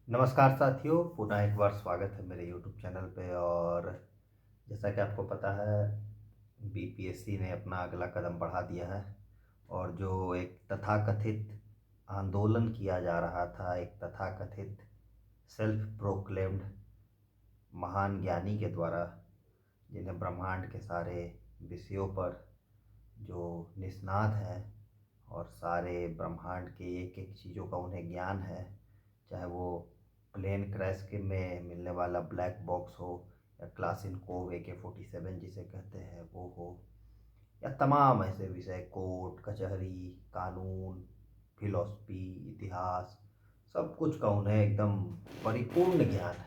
नमस्कार साथियों, पुनः एक बार स्वागत है मेरे यूट्यूब चैनल पे। और जैसा कि आपको पता है, बीपीएससी ने अपना अगला कदम बढ़ा दिया है। और जो एक तथाकथित आंदोलन किया जा रहा था, एक तथाकथित सेल्फ प्रोक्लेम्ड महान ज्ञानी के द्वारा, जिन्हें ब्रह्मांड के सारे विषयों पर जो निष्णात हैं और सारे ब्रह्मांड के एक एक चीज़ों का उन्हें ज्ञान है, चाहे वो प्लेन क्रैश के में मिलने वाला ब्लैक बॉक्स हो, या क्लास इन कोव AK-47 जिसे कहते हैं वो हो, या तमाम ऐसे विषय कोर्ट कचहरी कानून फिलॉसफी इतिहास, सब कुछ का उन्हें एकदम परिपूर्ण ज्ञान है।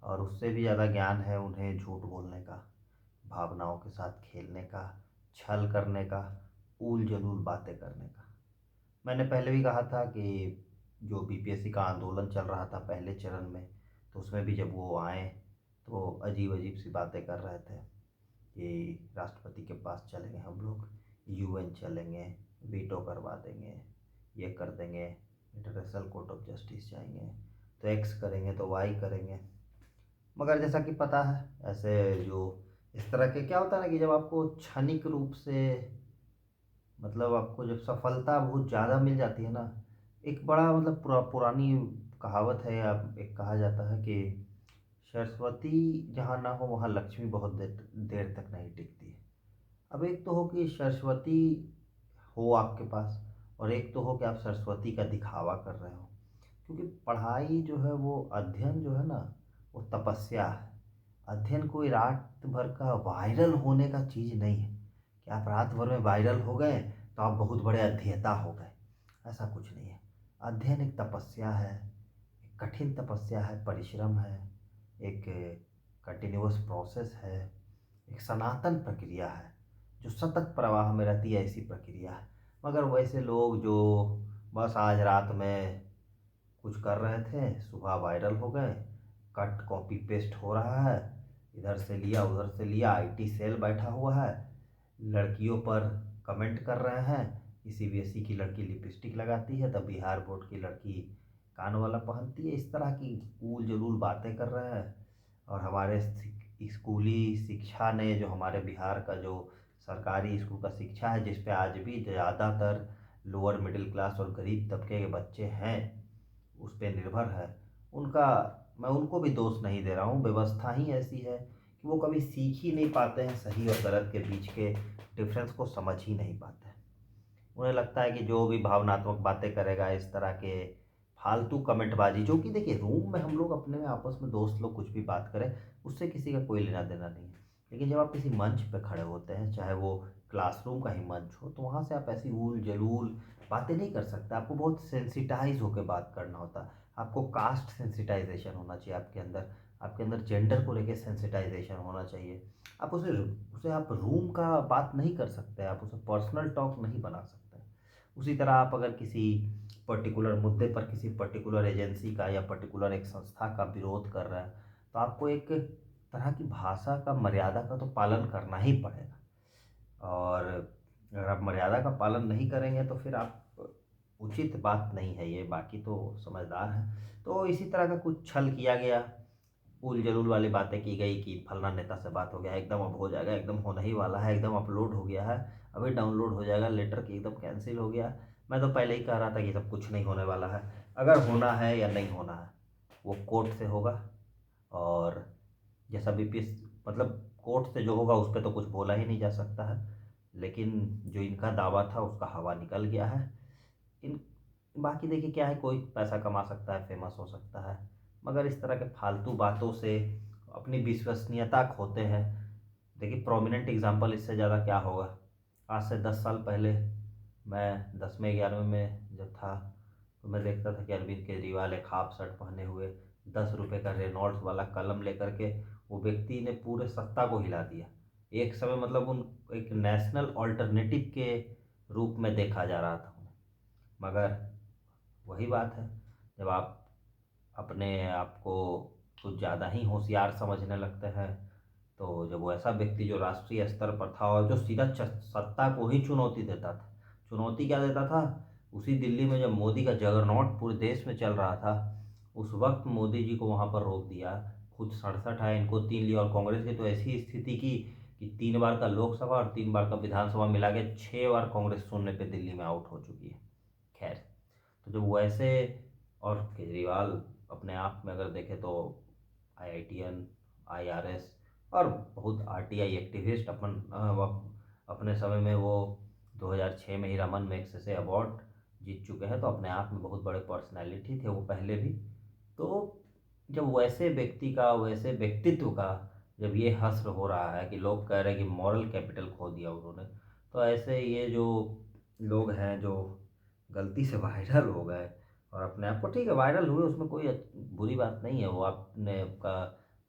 और उससे भी ज़्यादा ज्ञान है उन्हें झूठ बोलने का, भावनाओं के साथ खेलने का, छल करने का, ऊल जलूल बातें करने का। मैंने पहले भी कहा था कि जो बीपीएससी का आंदोलन चल रहा था पहले चरण में, तो उसमें भी जब वो आए तो अजीब अजीब सी बातें कर रहे थे कि राष्ट्रपति के पास चलेंगे हम लोग, यूएन चलेंगे, वीटो करवा देंगे, ये कर देंगे, इंटरनेशनल कोर्ट ऑफ जस्टिस जाएंगे, तो एक्स करेंगे तो वाई करेंगे। मगर जैसा कि पता है, ऐसे जो इस तरह के क्या होता है ना, कि जब आपको क्षणिक रूप से, मतलब आपको जब सफलता बहुत ज़्यादा मिल जाती है ना, एक बड़ा मतलब पुरानी कहावत है, या एक कहा जाता है कि सरस्वती जहाँ ना हो वहाँ लक्ष्मी बहुत देर देर तक नहीं टिकती है। अब एक तो हो कि सरस्वती हो आपके पास, और एक तो हो कि आप सरस्वती का दिखावा कर रहे हो। क्योंकि पढ़ाई जो है, वो अध्ययन जो है ना, वो तपस्या है। अध्ययन कोई रात भर का वायरल होने का चीज़ नहीं है कि आप रात भर में वायरल हो गए तो आप बहुत बड़े अध्येता हो गए। ऐसा कुछ नहीं है। अध्ययन एक तपस्या है, एक कठिन तपस्या है, परिश्रम है, एक कंटिन्यूअस प्रोसेस है, एक सनातन प्रक्रिया है जो सतत प्रवाह में रहती है, ऐसी प्रक्रिया है। मगर वैसे लोग जो बस आज रात में कुछ कर रहे थे, सुबह वायरल हो गए, कट कॉपी पेस्ट हो रहा है, इधर से लिया उधर से लिया, आईटी सेल बैठा हुआ है, लड़कियों पर कमेंट कर रहे हैं कि सीबीएसई की लड़की लिपस्टिक लगाती है तब बिहार बोर्ड की लड़की कान वाला पहनती है। इस तरह की ऊल जलूल बातें कर रहे हैं। और हमारे स्कूली शिक्षा ने, जो हमारे बिहार का जो सरकारी स्कूल का शिक्षा है, जिस पे आज भी ज़्यादातर लोअर मिडिल क्लास और गरीब तबके के बच्चे हैं, उस पर निर्भर है उनका, मैं उनको भी दोष नहीं दे रहा हूँ। व्यवस्था ही ऐसी है कि वो कभी सीख ही नहीं पाते हैं, सही और गलत के बीच के डिफरेंस को समझ ही नहीं पाते हैं। उन्हें लगता है कि जो भी भावनात्मक बातें करेगा, इस तरह के फालतू कमेंटबाजी, जो कि देखिए रूम में हम लोग अपने में आपस में दोस्त लोग कुछ भी बात करें, उससे किसी का कोई लेना देना नहीं है। लेकिन जब आप किसी मंच पर खड़े होते हैं, चाहे वो क्लासरूम का ही मंच हो, तो वहाँ से आप ऐसी ऊल जलूल बातें नहीं कर सकते। आपको बहुत सेंसिटाइज होकर बात करना होता है। आपको कास्ट सेंसिटाइजेशन होना चाहिए आपके अंदर, आपके अंदर जेंडर को लेके सेंसिटाइजेशन होना चाहिए। आप उसे उसे आप रूम का बात नहीं कर सकते, आप उसे पर्सनल टॉक नहीं बना सकते। उसी तरह आप अगर किसी पर्टिकुलर मुद्दे पर किसी पर्टिकुलर एजेंसी का या पर्टिकुलर एक संस्था का विरोध कर रहे हैं, तो आपको एक तरह की भाषा का, मर्यादा का तो पालन करना ही पड़ेगा। और अगर आप मर्यादा का पालन नहीं करेंगे तो फिर आप, उचित बात नहीं है ये, बाकी तो समझदार हैं। तो इसी तरह का कुछ छल किया गया, ऊल जलूल वाली बातें की गई कि फलना नेता से बात हो गया, एकदम अब हो जाएगा, एकदम होने ही वाला है, एकदम अपलोड हो गया है, अभी डाउनलोड हो जाएगा, लेटर की एकदम कैंसिल हो गया। मैं तो पहले ही कह रहा था कि सब कुछ नहीं होने वाला है। अगर होना है या नहीं होना है, वो कोर्ट से होगा। और जैसा बीपीएस, मतलब कोर्ट से जो होगा उस पर तो कुछ बोला ही नहीं जा सकता है। लेकिन जो इनका दावा था उसका हवा निकल गया है। इन बाकी देखिए क्या है, कोई पैसा कमा सकता है, फेमस हो सकता है, मगर इस तरह के फालतू बातों से अपनी विश्वसनीयता खोते हैं। देखिए प्रोमिनेंट एग्जांपल इससे ज़्यादा क्या होगा। आज से 10 साल पहले मैं 10वें 11वें में जब था, तो मैं देखता था कि अरविंद केजरीवाल एक हाफ शर्ट पहने हुए 10 रुपये का रेनॉल्ड्स वाला कलम लेकर के, वो व्यक्ति ने पूरे सत्ता को हिला दिया। एक समय मतलब उन एक नेशनल ऑल्टरनेटिव के रूप में देखा जा रहा था उन्हें। मगर वही बात है, जब आप अपने आप को कुछ ज़्यादा ही होशियार समझने लगते हैं, तो जब वो ऐसा व्यक्ति जो राष्ट्रीय स्तर पर था और जो सीधा सत्ता को ही चुनौती देता था, चुनौती क्या देता था, उसी दिल्ली में जब मोदी का जगरनॉट पूरे देश में चल रहा था, उस वक्त मोदी जी को वहाँ पर रोक दिया। खुद 67 आए, इनको 3 लिया, और कांग्रेस की तो ऐसी स्थिति की कि 3 बार का लोकसभा और 3 बार का विधानसभा मिला के 6 बार कांग्रेस शून्य पे दिल्ली में आउट हो चुकी है। खैर, तो जब वैसे, और केजरीवाल अपने आप में अगर देखें तो आईआईटीएन, आईआरएस और बहुत आरटीआई एक्टिविस्ट, अपने समय में वो 2006 में ही रमन मैग्सेसे अवार्ड जीत चुके हैं, तो अपने आप में बहुत बड़े पर्सनैलिटी थे वो पहले भी। तो जब वैसे व्यक्ति का, वैसे व्यक्तित्व का जब ये हश्र हो रहा है कि लोग कह रहे हैं कि मॉरल कैपिटल खो दिया उन्होंने, तो ऐसे ये जो लोग हैं जो गलती से वायरल हो गए और अपने आप को, ठीक है वायरल हुए, उसमें कोई बुरी बात नहीं है, वो आपने, आपका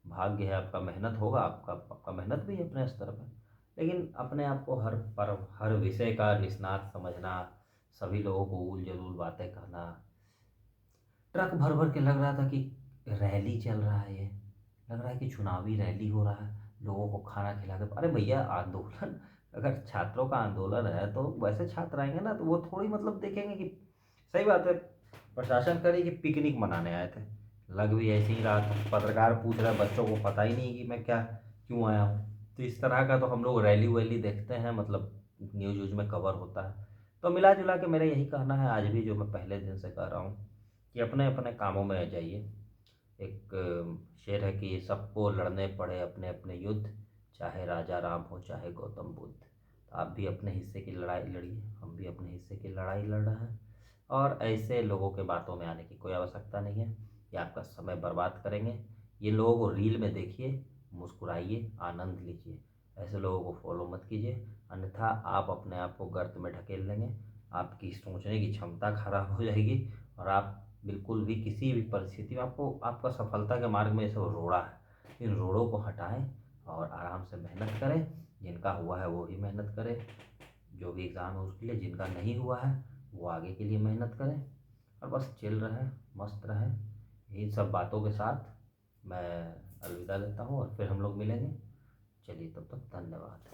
भाग्य है, आपका मेहनत होगा, आपका मेहनत भी है अपने स्तर पे। लेकिन अपने आप को हर पर, हर विषय का निष्णात समझना, सभी लोगों को उल जलूल बातें कहना, ट्रक भर भर के लग रहा था कि रैली चल रहा है, ये लग रहा है कि चुनावी रैली हो रहा है, लोगों को खाना खिला के। अरे भैया, आंदोलन, अगर छात्रों का आंदोलन है तो वैसे छात्र आएंगे ना, तो वो थोड़ी मतलब देखेंगे कि, सही बात है, प्रशासन करे कि पिकनिक मनाने आए थे, लग भी ऐसे ही रहा था। पत्रकार पूछ रहे, बच्चों को पता ही नहीं कि मैं क्या, क्यों आया हूँ। तो इस तरह का तो हम लोग रैली वैली देखते हैं, मतलब न्यूज़ व्यूज में कवर होता है। तो मिला जुला के मेरा यही कहना है, आज भी जो मैं पहले दिन से कह रहा हूँ, कि अपने अपने कामों में आ जाइए। एक शेर है कि सबको लड़ने पड़े अपने अपने युद्ध, चाहे राजा राम हो चाहे गौतम बुद्ध। तो आप भी अपने हिस्से की लड़ाई लड़िए, हम भी अपने हिस्से की लड़ाई लड़ रहे हैं। और ऐसे लोगों के बातों में आने की कोई आवश्यकता नहीं है, ये आपका समय बर्बाद करेंगे। ये लोगों को रील में देखिए, मुस्कुराइए, आनंद लीजिए, ऐसे लोगों को फॉलो मत कीजिए, अन्यथा आप अपने आप को गर्त में ढकेल लेंगे। आपकी सोचने की क्षमता खराब हो जाएगी, और आप बिल्कुल भी किसी भी परिस्थिति में, आपको आपका सफलता के मार्ग में ये सब रोड़ा है, इन रोड़ों को हटाएं और आराम से मेहनत करें। जिनका हुआ है वो ही मेहनत करें, जो भी एग्ज़ाम है उसके लिए, जिनका नहीं हुआ है वो आगे के लिए मेहनत करें, और बस चिल रहें, मस्त रहें। यही सब बातों के साथ मैं अलविदा लेता हूँ, और फिर हम लोग मिलेंगे। चलिए, तब तक धन्यवाद।